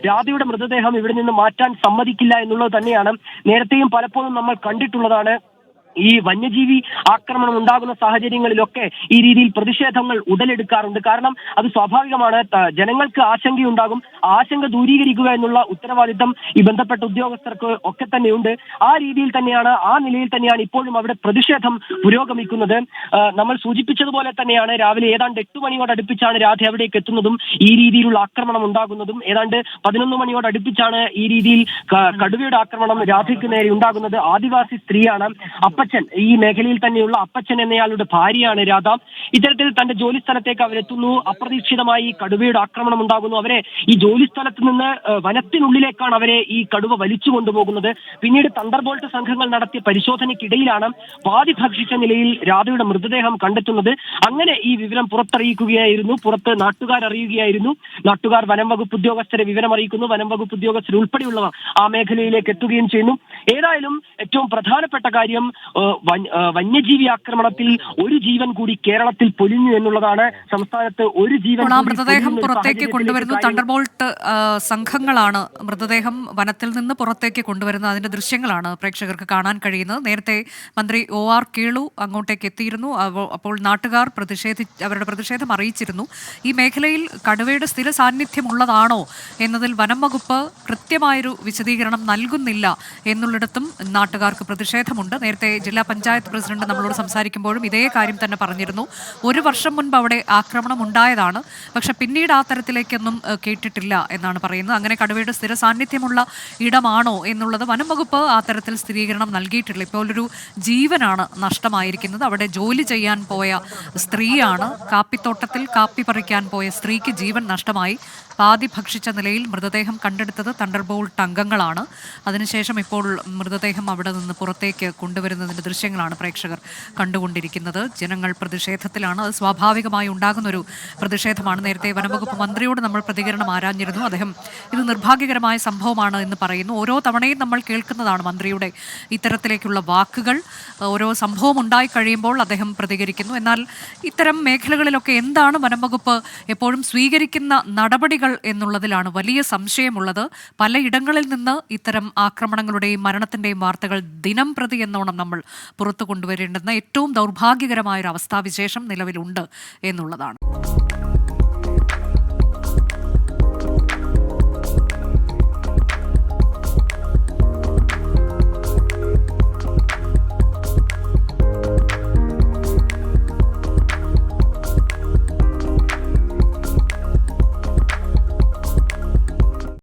രാധയുടെ മൃതദേഹം ഇവിടെ നിന്ന് മാറ്റാൻ സമ്മതിക്കില്ല എന്നുള്ളത് തന്നെയാണ് നേരത്തെയും പലപ്പോഴും നമ്മൾ കണ്ടിട്ടുള്ളതാണ്. ഈ വന്യജീവി ആക്രമണം ഉണ്ടാകുന്ന സാഹചര്യങ്ങളിലൊക്കെ ഈ രീതിയിൽ പ്രതിഷേധങ്ങൾ ഉടലെടുക്കാറുണ്ട്. കാരണം അത് സ്വാഭാവികമാണ്. ജനങ്ങൾക്ക് ആശങ്കയുണ്ടാകും. ആശങ്ക ദൂരീകരിക്കുക എന്നുള്ള ഉത്തരവാദിത്തം ഈ ബന്ധപ്പെട്ട ഉദ്യോഗസ്ഥർക്ക് ഒക്കെ തന്നെയുണ്ട്. ആ രീതിയിൽ തന്നെയാണ്, ആ നിലയിൽ തന്നെയാണ് ഇപ്പോഴും അവിടെ പ്രതിഷേധം പുരോഗമിക്കുന്നത്. നമ്മൾ സൂചിപ്പിച്ചതുപോലെ തന്നെയാണ് രാവിലെ ഏതാണ്ട് 8 മണിയോടടുപ്പിച്ചാണ് രാധ അവിടേക്ക് എത്തുന്നതും ഈ രീതിയിലുള്ള ആക്രമണം ഉണ്ടാകുന്നതും. ഏതാണ്ട് 11 മണിയോടടുപ്പിച്ചാണ് ഈ രീതിയിൽ കടുവയുടെ ആക്രമണം രാധയ്ക്ക് നേരെ ഉണ്ടാകുന്നത്. ആദിവാസി സ്ത്രീയാണ്, അപ്പച്ചൻ, ഈ മേഖലയിൽ തന്നെയുള്ള അപ്പച്ചൻ എന്നയാളുടെ ഭാര്യയാണ് രാധ. ഇത്തരത്തിൽ തന്റെ ജോലി സ്ഥലത്തേക്ക് അവരെത്തുന്നു. അപ്രതീക്ഷിതമായി കടുവയുടെ ആക്രമണം ഉണ്ടാകുന്നു. അവരെ ഈ ജോലി സ്ഥലത്ത് നിന്ന് വനത്തിനുള്ളിലേക്കാണ് അവരെ ഈ കടുവ വലിച്ചു കൊണ്ടുപോകുന്നത്. പിന്നീട് തണ്ടർബോൾട്ട് സംഘങ്ങൾ നടത്തിയ പരിശോധനയ്ക്കിടയിലാണ് പാതി ഭക്ഷിച്ച നിലയിൽ രാധയുടെ മൃതദേഹം കണ്ടെത്തുന്നത്. അങ്ങനെ ഈ വിവരം പുറത്തറിയിക്കുകയായിരുന്നു, പുറത്ത് നാട്ടുകാർ അറിയുകയായിരുന്നു. നാട്ടുകാർ വനം വകുപ്പ് ഉദ്യോഗസ്ഥരെ വിവരം അറിയിക്കുന്നു. വനം വകുപ്പ് ഉദ്യോഗസ്ഥർ ഉൾപ്പെടെയുള്ളവർ ആ മേഖലയിലേക്ക് എത്തുകയും ചെയ്യുന്നു. ഏതായാലും ഏറ്റവും പ്രധാനപ്പെട്ട കാര്യം, വന്യജീവി ആക്രമണത്തിൽ ഒരു ജീവൻ കൂടി കേരളത്തിൽ പൊലിഞ്ഞു എന്നുള്ളതാണ്. സംസ്ഥാനത്ത് ഒരു ജീവൻ മൃതദേഹം പുറത്തേക്ക് കൊണ്ടുവരുന്നു. തണ്ടർബോൾട്ട് സംഘങ്ങളാണ് മൃതദേഹം വനത്തിൽ നിന്ന് പുറത്തേക്ക് കൊണ്ടുവരുന്നത്. അതിന്റെ ദൃശ്യങ്ങളാണ് പ്രേക്ഷകർക്ക് കാണാൻ കഴിയുന്നത്. നേരത്തെ മന്ത്രി OR കേളു അങ്ങോട്ടേക്ക് എത്തിയിരുന്നു. അപ്പോൾ നാട്ടുകാർ അവരുടെ പ്രതിഷേധം അറിയിച്ചിരുന്നു. ഈ മേഖലയിൽ കടുവയുടെ സ്ഥിര സാന്നിധ്യമുള്ളതാണോ എന്നതിൽ വനം വകുപ്പ് കൃത്യമായൊരു വിശദീകരണം നൽകുന്നില്ല എന്നുള്ളിടത്തും നാട്ടുകാർക്ക് പ്രതിഷേധമുണ്ട്. നേരത്തെ ജില്ലാ പഞ്ചായത്ത് പ്രസിഡന്റ് നമ്മളോട് സംസാരിക്കുമ്പോഴും ഇതേ കാര്യം തന്നെ പറഞ്ഞിരുന്നു. 1 വർഷം മുൻപ് അവിടെ ആക്രമണം ഉണ്ടായതാണ്, പക്ഷെ പിന്നീട് ആ തരത്തിലേക്കൊന്നും കേട്ടിട്ടില്ല എന്നാണ് പറയുന്നത്. അങ്ങനെ കടുവയുടെ സ്ഥിര സാന്നിധ്യമുള്ള ഇടമാണോ എന്നുള്ളത് വനം വകുപ്പ് ആ തരത്തിൽ സ്ഥിരീകരണം നൽകിയിട്ടില്ല. ഇപ്പോൾ ഒരു ജീവനാണ് നഷ്ടമായിരിക്കുന്നത്. അവിടെ ജോലി ചെയ്യാൻ പോയ സ്ത്രീയാണ്. കാപ്പിത്തോട്ടത്തിൽ കാപ്പി പറിക്കാൻ പോയ സ്ത്രീക്ക് ജീവൻ നഷ്ടമായി. പാതി ഭക്ഷിച്ച നിലയിൽ മൃതദേഹം കണ്ടെടുത്തത് തണ്ടർബോൾട്ട് അംഗങ്ങളാണ്. അതിനുശേഷം ഇപ്പോൾ മൃതദേഹം അവിടെ നിന്ന് പുറത്തേക്ക് കൊണ്ടുവരുന്നതിൻ്റെ ദൃശ്യങ്ങളാണ് പ്രേക്ഷകർ കണ്ടുകൊണ്ടിരിക്കുന്നത്. ജനങ്ങൾ പ്രതിഷേധത്തിലാണ്. അത് സ്വാഭാവികമായി ഉണ്ടാകുന്നൊരു പ്രതിഷേധമാണ്. നേരത്തെ വനംവകുപ്പ് മന്ത്രിയോട് നമ്മൾ പ്രതികരണം ആരാഞ്ഞിരുന്നു. അദ്ദേഹം ഇത് നിർഭാഗ്യകരമായ സംഭവമാണ് എന്ന് പറയുന്നു. ഓരോ തവണയും നമ്മൾ കേൾക്കുന്നതാണ് മന്ത്രിയുടെ ഇത്തരത്തിലേക്കുള്ള വാക്കുകൾ. ഓരോ സംഭവം ഉണ്ടായി കഴിയുമ്പോൾ അദ്ദേഹം പ്രതികരിക്കുന്നു. എന്നാൽ ഇത്തരം മേഖലകളിലൊക്കെ എന്താണ് വനംവകുപ്പ് എപ്പോഴും സ്വീകരിക്കുന്ന നടപടികൾ എന്നുള്ളതിലാണ് വലിയ സംശയമുള്ളത്. പലയിടങ്ങളിൽ നിന്ന് ഇത്തരം ആക്രമണങ്ങളുടെയും മരണത്തിന്റെയും വാർത്തകൾ ദിനം പ്രതി എന്നോണം നമ്മൾ പുറത്തു കൊണ്ടുവരേണ്ടുന്ന ഏറ്റവും ദൗർഭാഗ്യകരമായ ഒരു അവസ്ഥാവിശേഷം നിലവിലുണ്ട് എന്നുള്ളതാണ്.